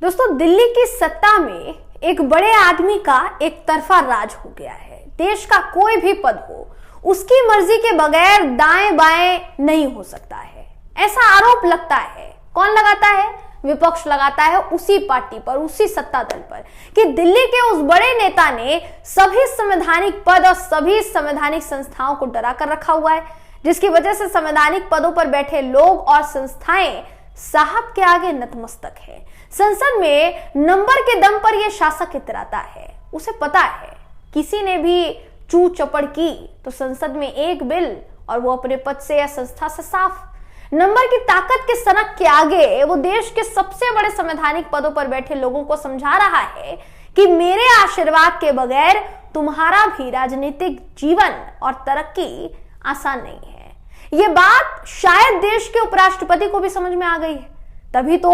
दोस्तों, दिल्ली की सत्ता में एक बड़े आदमी का एक तरफा राज हो गया है। देश का कोई भी पद हो, उसकी मर्जी के बगैर दाएं बाएं नहीं हो सकता है, ऐसा आरोप लगता है। कौन लगाता है? विपक्ष लगाता है उसी पार्टी पर, उसी सत्ता दल पर, कि दिल्ली के उस बड़े नेता ने सभी संवैधानिक पद और सभी संवैधानिक संस्थाओं को डरा कर रखा हुआ है, जिसकी वजह से संवैधानिक पदों पर बैठे लोग और संस्थाएं साहब के आगे नतमस्तक है। संसद में नंबर के दम पर यह शासक इतराता है। उसे पता है किसी ने भी चू चपड़ की तो संसद में एक बिल और वो अपने पद से या संस्था से साफ। नंबर की ताकत के सनक के आगे वो देश के सबसे बड़े संवैधानिक पदों पर बैठे लोगों को समझा रहा है कि मेरे आशीर्वाद के बगैर तुम्हारा भी राजनीतिक जीवन और तरक्की आसान नहीं है। ये बात शायद देश के उपराष्ट्रपति को भी समझ में आ गई है, तभी तो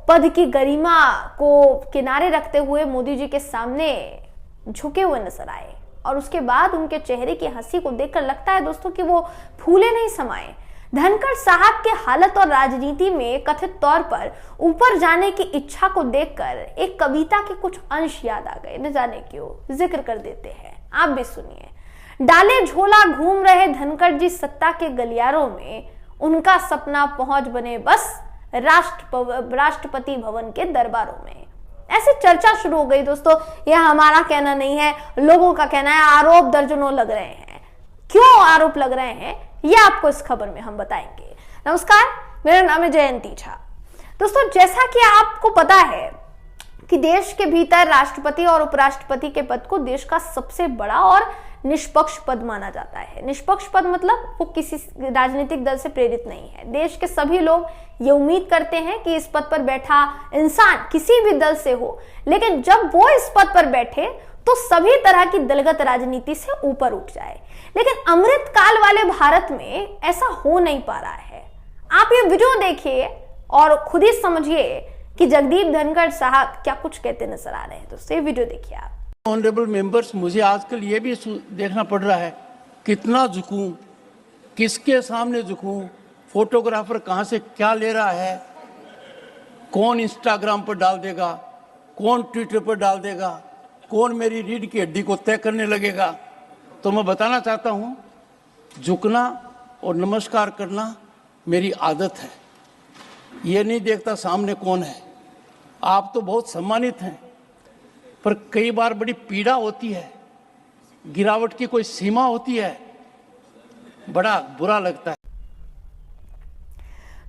पद की गरिमा को किनारे रखते हुए मोदी जी के सामने झुके हुए नजर आए। और उसके बाद उनके चेहरे की हंसी को देखकर लगता है दोस्तों कि वो फूले नहीं समाये। धनखड़ साहब के हालत और राजनीति में कथित तौर पर ऊपर जाने की इच्छा को देखकर एक कविता के कुछ अंश याद आ गए, न जाने क्यों, जिक्र कर देते हैं, आप भी सुनिए। डाले झोला घूम रहे धनखड़ जी सत्ता के गलियारों में, उनका सपना पहुंच बने बस राष्ट्रपति भवन के दरबारों में। ऐसी चर्चा शुरू हो गई दोस्तों। यह हमारा कहना नहीं है, लोगों का कहना है। आरोप दर्जनों लग रहे हैं। क्यों आरोप लग रहे हैं ये आपको इस खबर में हम बताएंगे। नमस्कार, मेरा नाम है जयंती झा। दोस्तों, जैसा कि आपको पता है कि देश के भीतर राष्ट्रपति और उपराष्ट्रपति के पद को देश का सबसे बड़ा और निष्पक्ष पद माना जाता है। निष्पक्ष पद मतलब वो किसी राजनीतिक दल से प्रेरित नहीं है। देश के सभी लोग ये उम्मीद करते हैं कि इस पद पर बैठा इंसान किसी भी दल से हो, लेकिन जब वो इस पद पर बैठे तो सभी तरह की दलगत राजनीति से ऊपर उठ जाए। लेकिन अमृत काल वाले भारत में ऐसा हो नहीं पा रहा है। आप ये वीडियो देखिए और खुद ही समझिए कि जगदीप धनखड़ साहब क्या कुछ कहते नजर आ रहे हैं। दोस्तों, ये वीडियो देखिए आप। ऑनरेबल मेंबर्स, मुझे आजकल ये भी देखना पड़ रहा है कितना झुकूं, किसके सामने झुकूं, फोटोग्राफर कहाँ से क्या ले रहा है, कौन इंस्टाग्राम पर डाल देगा, कौन ट्विटर पर डाल देगा, कौन मेरी रीढ़ की हड्डी को तय करने लगेगा। तो मैं बताना चाहता हूँ, झुकना और नमस्कार करना मेरी आदत है। ये नहीं देखता सामने कौन है। आप तो बहुत सम्मानित हैं, पर कई बार बड़ी पीड़ा होती है, गिरावट की कोई सीमा होती है, बड़ा बुरा लगता है।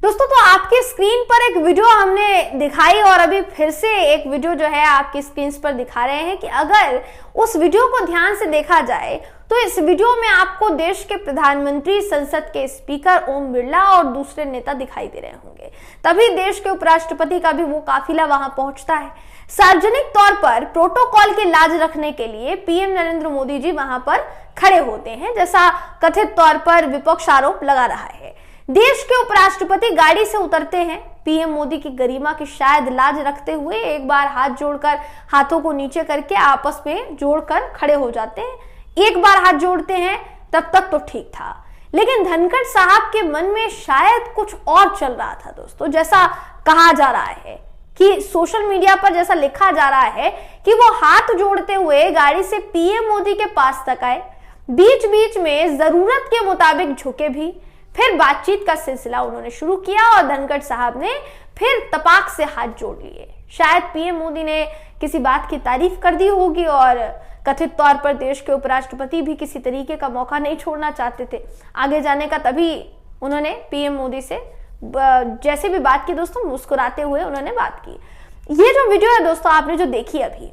दोस्तों, तो आपकी स्क्रीन पर एक वीडियो हमने दिखाई और अभी फिर से एक वीडियो जो है आपकी स्क्रीन पर दिखा रहे हैं कि अगर उस वीडियो को ध्यान से देखा जाए तो इस वीडियो में आपको देश के प्रधानमंत्री, संसद के स्पीकर ओम बिरला और दूसरे नेता दिखाई दे रहे होंगे। तभी देश के उपराष्ट्रपति का भी वो काफिला वहां पहुंचता है। सार्वजनिक तौर पर प्रोटोकॉल की लाज रखने के लिए पीएम नरेंद्र मोदी जी वहां पर खड़े होते हैं, जैसा कथित तौर पर विपक्ष आरोप लगा रहा है। देश के उपराष्ट्रपति गाड़ी से उतरते हैं। पीएम मोदी की गरिमा की शायद लाज रखते हुए एक बार हाथ जोड़कर, हाथों को नीचे करके आपस में जोड़कर खड़े हो जाते हैं। एक बार हाथ जोड़ते हैं, तब तक तो ठीक था, लेकिन धनखड़ साहब के मन में शायद कुछ और चल रहा था दोस्तों। जैसा कहा जा रहा है कि सोशल मीडिया पर जैसा लिखा जा रहा है कि वो हाथ जोड़ते हुए गाड़ी से पीएम मोदी के पास तक आए, बीच बीच में जरूरत के मुताबिक झुके भी, फिर बातचीत का सिलसिला उन्होंने शुरू किया और धनखड़ साहब ने फिर तपाक से हाथ जोड़ लिए। शायद पीएम मोदी ने किसी बात की तारीफ कर दी होगी और कथित तौर पर देश के उपराष्ट्रपति भी किसी तरीके का मौका नहीं छोड़ना चाहते थे आगे जाने का, तभी उन्होंने पीएम मोदी से जैसे भी बात की दोस्तों, मुस्कुराते हुए उन्होंने बात की। ये जो वीडियो है दोस्तों आपने जो देखी अभी,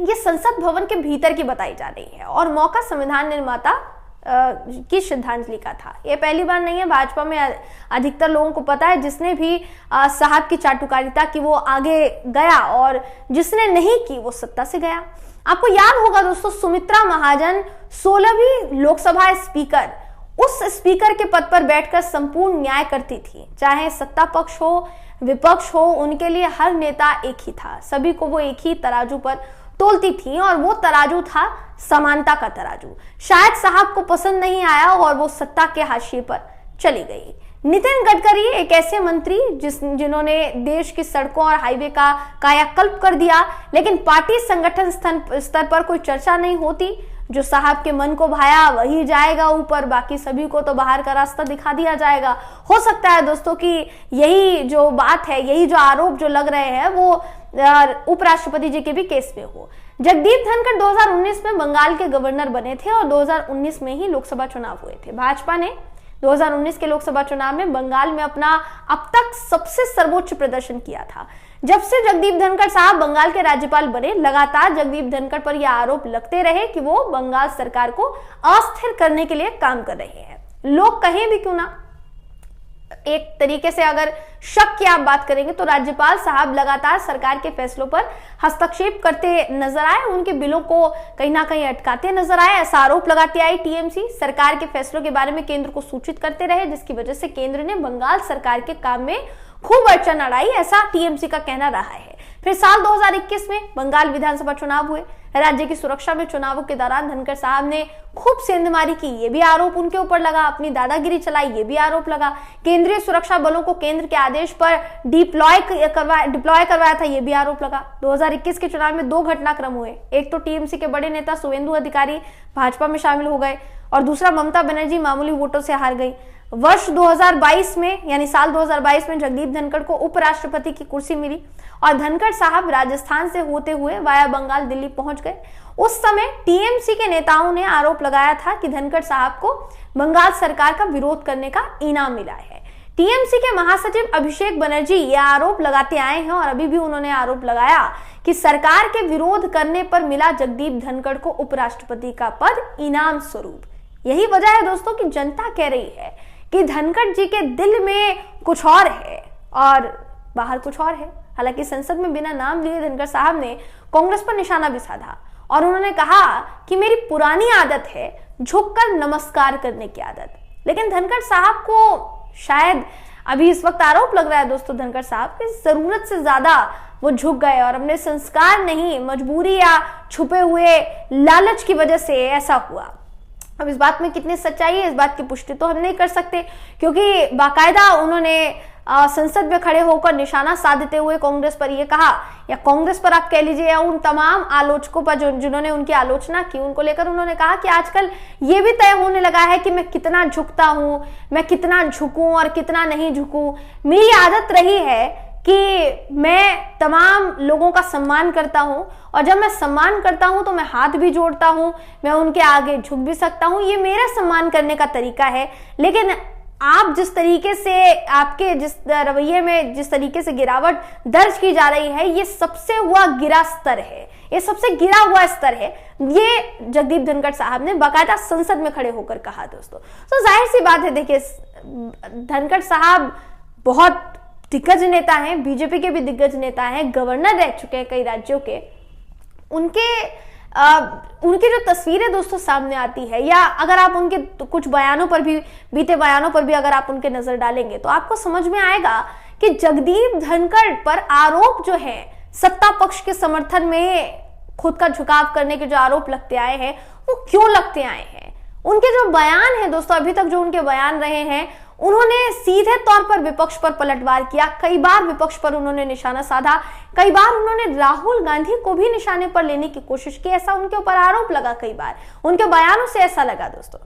ये संसद भवन के भीतर की बताई जा रही है और मौका संविधान निर्माता की श्रद्धांजलि का था। ये पहली बार नहीं है, भाजपा में अधिकतर लोगों को पता है, जिसने भी साहब की चाटुकारिता की वो आगे गया और जिसने नहीं की वो सत्ता से गया। आपको याद होगा दोस्तों, सुमित्रा महाजन 16वीं लोकसभा स्पीकर, उस स्पीकर के पद पर बैठकर संपूर्ण न्याय करती थी। चाहे सत्ता पक्ष हो, विपक्ष हो, उनके लिए हर नेता एक ही था। सभी को वो एक ही तराजू पर तोलती थी और वो तराजू था समानता का तराजू। शायद साहब को पसंद नहीं आया और वो सत्ता के हाशिए पर चली गई। नितिन गडकरी एक ऐसे मंत्री जिन्होंने देश की सड़कों और हाईवे का कायाकल्प कर दिया, लेकिन पार्टी संगठन स्तर पर कोई चर्चा नहीं होती। जो साहब के मन को भाया वही जाएगा ऊपर, बाकी सभी को तो बाहर का रास्ता दिखा दिया जाएगा। हो सकता है दोस्तों कि यही जो बात है, यही जो आरोप जो लग रहे हैं वो उपराष्ट्रपति जी के भी केस में हो। जगदीप धनखड़ 2019 में बंगाल के गवर्नर बने थे और 2019 में ही लोकसभा चुनाव हुए थे। भाजपा ने 2019 के लोकसभा चुनाव में बंगाल में अपना अब तक सबसे सर्वोच्च प्रदर्शन किया था। जब से जगदीप धनखड़ साहब बंगाल के राज्यपाल बने, लगातार जगदीप धनखड़ पर यह आरोप लगते रहे कि वो बंगाल सरकार को अस्थिर करने के लिए काम कर रहे हैं। लोग कहें भी क्यों ना, एक तरीके से अगर शक की आप बात करेंगे तो राज्यपाल साहब लगातार सरकार के फैसलों पर हस्तक्षेप करते नजर आए, उनके बिलों को कहीं ना कहीं अटकाते नजर आए। ऐसा आरोप लगाती आई टीएमसी सरकार के फैसलों के बारे में केंद्र को सूचित करते रहे, जिसकी वजह से केंद्र ने बंगाल सरकार के काम में खूब अड़चन अड़ाई, ऐसा टीएमसी का कहना रहा है। फिर साल 2021 में बंगाल विधानसभा चुनाव हुए। राज्य की सुरक्षा में चुनावों के दौरान धनखड़ साहब ने खूब सेंधमारी की, ये भी आरोप उनके ऊपर लगा। अपनी दादागिरी चलाई, ये भी आरोप लगा। केंद्रीय सुरक्षा बलों को केंद्र के आदेश पर डिप्लॉय करवाया था, ये भी आरोप लगा। 2021 के चुनाव में 2 घटनाक्रम हुए। एक तो टीएमसी के बड़े नेता शुवेंदु अधिकारी भाजपा में शामिल हो गए और दूसरा ममता बनर्जी मामूली वोटों से हार गई। वर्ष 2022 में यानी साल 2022 में जगदीप धनखड़ को उपराष्ट्रपति की कुर्सी मिली और धनखड़ साहब राजस्थान से होते हुए वाया बंगाल दिल्ली पहुंच गए। उस समय टीएमसी के नेताओं ने आरोप लगाया था कि धनखड़ साहब को बंगाल सरकार का विरोध करने का इनाम मिला है। टीएमसी के महासचिव अभिषेक बनर्जी यह आरोप लगाते आए हैं और अभी भी उन्होंने आरोप लगाया कि सरकार के विरोध करने पर मिला जगदीप धनखड़ को उपराष्ट्रपति का पद इनाम स्वरूप। यही वजह है दोस्तों कि जनता कह रही है कि धनखड़ जी के दिल में कुछ और है और बाहर कुछ और है। हालांकि संसद में बिना नाम लिए धनखड़ साहब ने कांग्रेस पर निशाना भी साधा और उन्होंने कहा कि मेरी पुरानी आदत है झुककर नमस्कार करने की आदत। लेकिन धनखड़ साहब को शायद अभी इस वक्त आरोप लग रहा है दोस्तों धनखड़ साहब की जरूरत से ज्यादा वो झुक गए और अपने संस्कार नहीं, मजबूरी या छुपे हुए लालच की वजह से ऐसा हुआ। अब इस बात में कितनी सच्चाई है, इस बात की पुष्टि तो हम नहीं कर सकते, क्योंकि बाकायदा उन्होंने संसद में खड़े होकर निशाना साधते हुए कांग्रेस पर यह कहा, या कांग्रेस पर आप कह लीजिए या उन तमाम आलोचकों पर जिन्होंने उनकी आलोचना की, उनको लेकर उन्होंने कहा कि आजकल ये भी तय होने लगा है कि मैं कितना झुकता हूं, मैं कितना झुकूं और कितना नहीं झुकूं। मेरी आदत रही है कि मैं तमाम लोगों का सम्मान करता हूं और जब मैं सम्मान करता हूं तो मैं हाथ भी जोड़ता हूं, मैं उनके आगे झुक भी सकता हूं, ये मेरा सम्मान करने का तरीका है। लेकिन आप जिस तरीके से आपके जिस रवैये में जिस तरीके से गिरावट दर्ज की जा रही है, ये सबसे हुआ गिरा स्तर है, ये सबसे गिरा हुआ स्तर है। ये जगदीप धनखड़ साहब ने बाकायदा संसद में खड़े होकर कहा दोस्तों। तो जाहिर सी बात है, देखिए धनखड़ साहब बहुत दिग्गज नेता हैं, बीजेपी के भी दिग्गज नेता हैं, गवर्नर रह चुके हैं कई राज्यों के। उनकी जो तस्वीरें दोस्तों सामने आती है, या अगर आप उनके कुछ बयानों पर भी, बीते बयानों पर भी अगर आप उनके नजर डालेंगे तो आपको समझ में आएगा कि जगदीप धनखड़ पर आरोप जो है सत्ता पक्ष के समर्थन में खुद का झुकाव करने के जो आरोप लगते आए हैं, वो क्यों लगते आए हैं। उनके जो बयान है दोस्तों, अभी तक जो उनके बयान रहे हैं, उन्होंने सीधे तौर पर विपक्ष पर पलटवार किया। कई बार विपक्ष पर उन्होंने निशाना साधा, कई बार उन्होंने राहुल गांधी को भी निशाने पर लेने की कोशिश की, ऐसा उनके ऊपर आरोप लगा। कई बार उनके बयानों से ऐसा लगा दोस्तों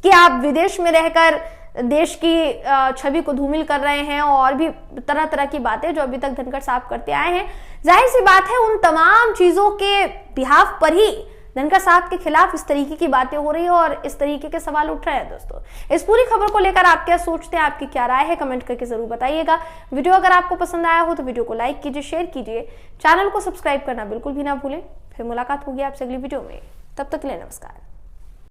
कि आप विदेश में रहकर देश की छवि को धूमिल कर रहे हैं और भी तरह तरह की बातें जो अभी तक धनखड़ साहब करते आए हैं। जाहिर सी बात है, उन तमाम चीजों के बिहाफ पर ही धनखड़ साहब के खिलाफ इस तरीके की बातें हो रही है और इस तरीके के सवाल उठ रहे हैं दोस्तों। इस पूरी खबर को लेकर आप क्या सोचते हैं, आपकी क्या राय है, कमेंट करके जरूर बताइएगा। वीडियो अगर आपको पसंद आया हो तो वीडियो को लाइक कीजिए, शेयर कीजिए, चैनल को सब्सक्राइब करना बिल्कुल भी ना भूलें। फिर मुलाकात होगी आपसे अगली वीडियो में, तब तक के लिए नमस्कार।